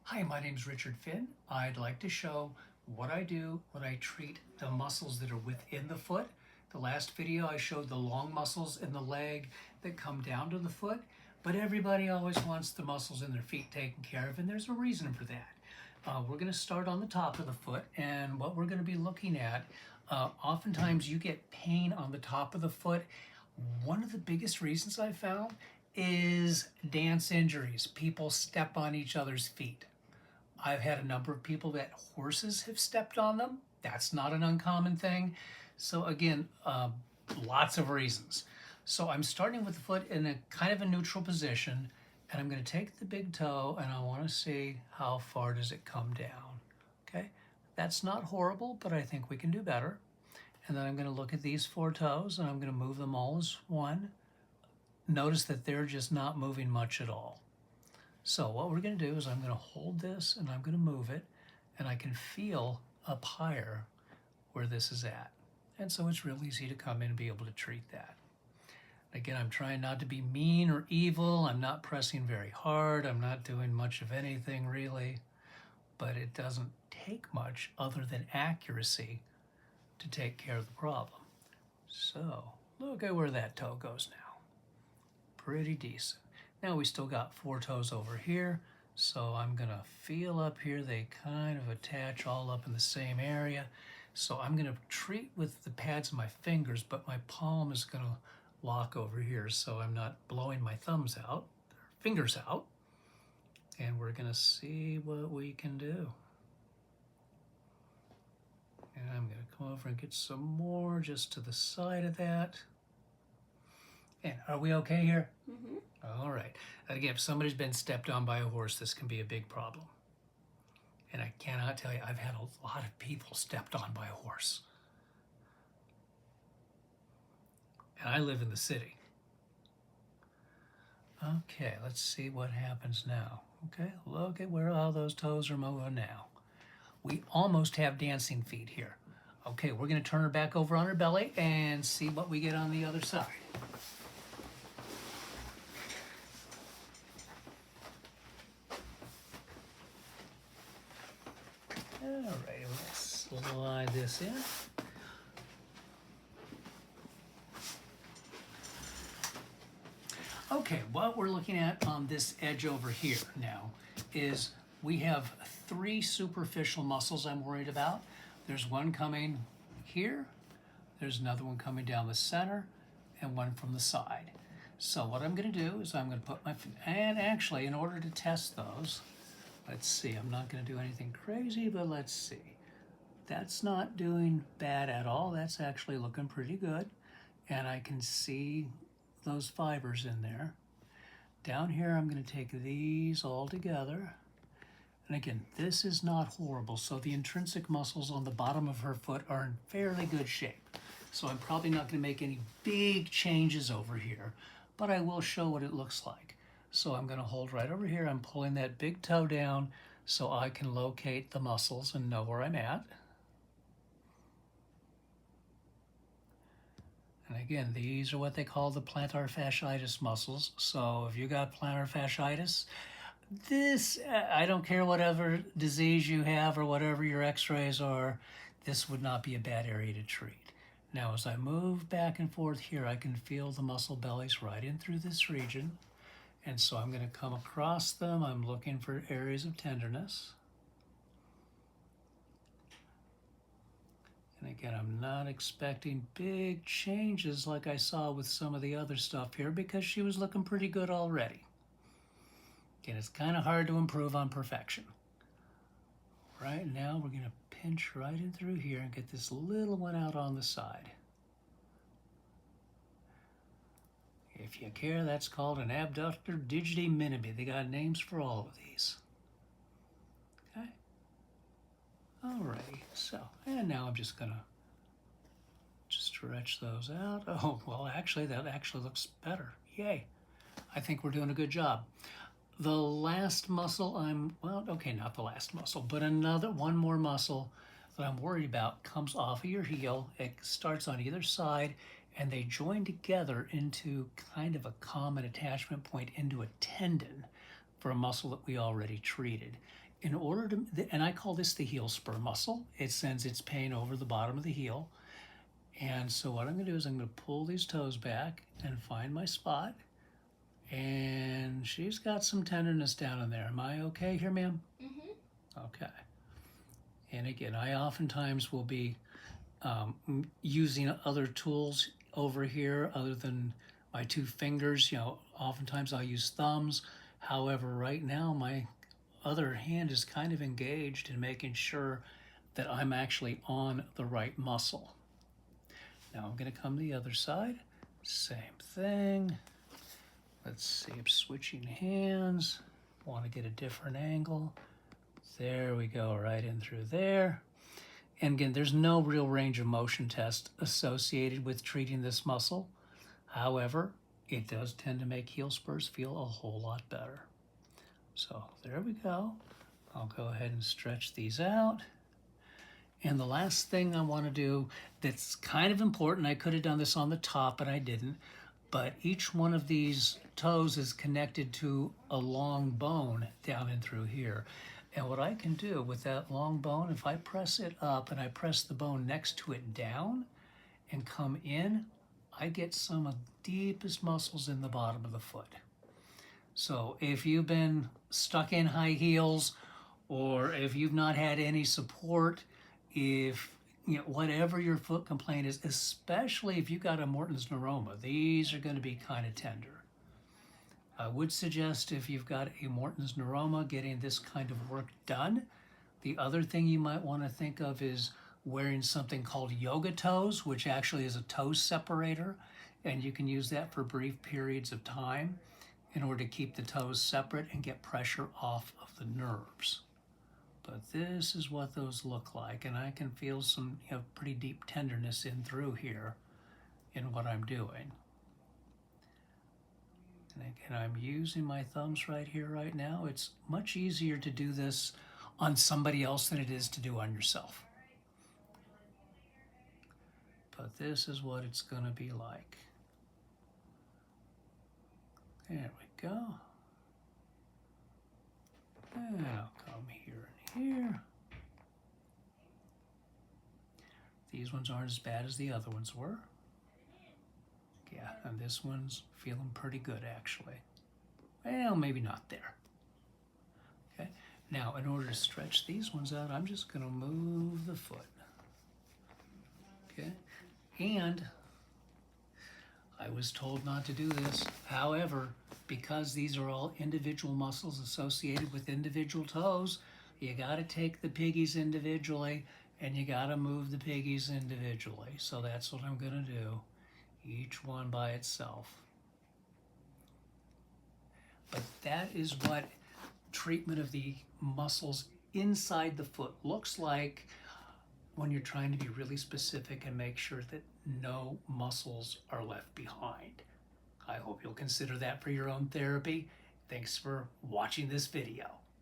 Hi, my name's Richard Finn. I'd like to show what I do when I treat the muscles that are within the foot. The last video I showed the long muscles in the leg that come down to the foot, but everybody always wants the muscles in their feet taken care of, and there's a reason for that. We're going to start on the top of the foot, and what we're going to be looking at, oftentimes you get pain on the top of the foot. One of the biggest reasons I found is dance injuries. People step on each other's feet. I've had a number of people that horses have stepped on them. That's not an uncommon thing. So again, lots of reasons. So I'm starting with the foot in a kind of a neutral position, and I'm going to take the big toe and I want to see how far does it come down. Okay, that's not horrible, but I think we can do better. And then I'm going to look at these four toes and I'm going to move them all as one. Notice that they're just not moving much at all. So what we're going to do is I'm going to hold this and I'm going to move it, and I can feel up higher where this is at. And so it's real easy to come in and be able to treat that. Again, I'm trying not to be mean or evil. I'm not pressing very hard. I'm not doing much of anything really, but it doesn't take much other than accuracy to take care of the problem. So look at where that toe goes now. Pretty decent. Now we still got four toes over here, so I'm gonna feel up here. They kind of attach all up in the same area. So I'm gonna treat with the pads of my fingers, but my palm is gonna lock over here so I'm not blowing my thumbs out, fingers out. And we're gonna see what we can do. And I'm gonna come over and get some more just to the side of that. And are we okay here? Mm-hmm. All right. Again, if somebody's been stepped on by a horse, this can be a big problem. And I cannot tell you, I've had a lot of people stepped on by a horse. And I live in the city. Okay, let's see what happens now. Okay, look at where all those toes are moving now. We almost have dancing feet here. Okay, we're going to turn her back over on her belly and see what we get on the other side. All right, let's slide this in. Okay, what we're looking at on this edge over here now is we have three superficial muscles I'm worried about. There's one coming here, there's another one coming down the center, and one from the side. So what I'm going to do is I'm going to put my, and actually in order to test those, let's see, I'm not going to do anything crazy, but let's see. That's not doing bad at all. That's actually looking pretty good. And I can see those fibers in there. Down here, I'm going to take these all together. And again, this is not horrible. So the intrinsic muscles on the bottom of her foot are in fairly good shape. So I'm probably not going to make any big changes over here, but I will show what it looks like. So I'm going to hold right over here. I'm pulling that big toe down so I can locate the muscles and know where I'm at. And again, these are what they call the plantar fasciitis muscles. So if you got plantar fasciitis, this, I don't care whatever disease you have or whatever your x-rays are, this would not be a bad area to treat. Now, as I move back and forth here, I can feel the muscle bellies right in through this region. And so I'm going to come across them. I'm looking for areas of tenderness. And again, I'm not expecting big changes like I saw with some of the other stuff here because she was looking pretty good already. Again, it's kind of hard to improve on perfection. Right now, we're going to pinch right in through here and get this little one out on the side. If you care, that's called an abductor digiti minimi. They got names for all of these. Okay. Alrighty, so, and now I'm just gonna stretch those out. Oh, well, actually, that actually looks better. Yay. I think we're doing a good job. The last muscle well, okay, not the last muscle, but one more muscle that I'm worried about comes off of your heel. It starts on either side, and they join together into kind of a common attachment point into a tendon for a muscle that we already treated. in order to, and I call this the heel spur muscle. It sends its pain over the bottom of the heel. And so what I'm going to do is I'm going to pull these toes back and find my spot. And she's got some tenderness down in there. Am I okay here, ma'am? Mm-hmm. Okay. And again, I oftentimes will be using other tools over here other than my 2 fingers. You know, oftentimes I'll use thumbs. However, right now my other hand is kind of engaged in making sure that I'm actually on the right muscle. Now I'm going to come to the other side. Same thing. Let's see, I'm switching hands. Want to get a different angle. There we go, right in through there. And again, there's no real range of motion test associated with treating this muscle. However, it does tend to make heel spurs feel a whole lot better. So there we go. I'll go ahead and stretch these out. And the last thing I want to do that's kind of important, I could have done this on the top, but I didn't. But each one of these toes is connected to a long bone down in through here. And what I can do with that long bone, if I press it up and I press the bone next to it down and come in, I get some of the deepest muscles in the bottom of the foot. So if you've been stuck in high heels, or if you've not had any support, if you know, whatever your foot complaint is, especially if you've got a Morton's neuroma, these are going to be kind of tender. I would suggest if you've got a Morton's neuroma, getting this kind of work done. The other thing you might want to think of is wearing something called yoga toes, which actually is a toe separator, and you can use that for brief periods of time in order to keep the toes separate and get pressure off of the nerves. But this is what those look like, and I can feel some pretty deep tenderness in through here in what I'm doing. And again, I'm using my thumbs right here, right now. It's much easier to do this on somebody else than it is to do on yourself. But this is what it's going to be like. There we go. And I'll come here and here. These ones aren't as bad as the other ones were. Yeah, and this one's feeling pretty good actually. Well, maybe not there. Okay, now in order to stretch these ones out, I'm just going to move the foot. Okay, and I was told not to do this. However, because these are all individual muscles associated with individual toes, you got to take the piggies individually and you got to move the piggies individually. So that's what I'm going to do, each one by itself. But that is what treatment of the muscles inside the foot looks like when you're trying to be really specific and make sure that no muscles are left behind. I hope you'll consider that for your own therapy. Thanks for watching this video.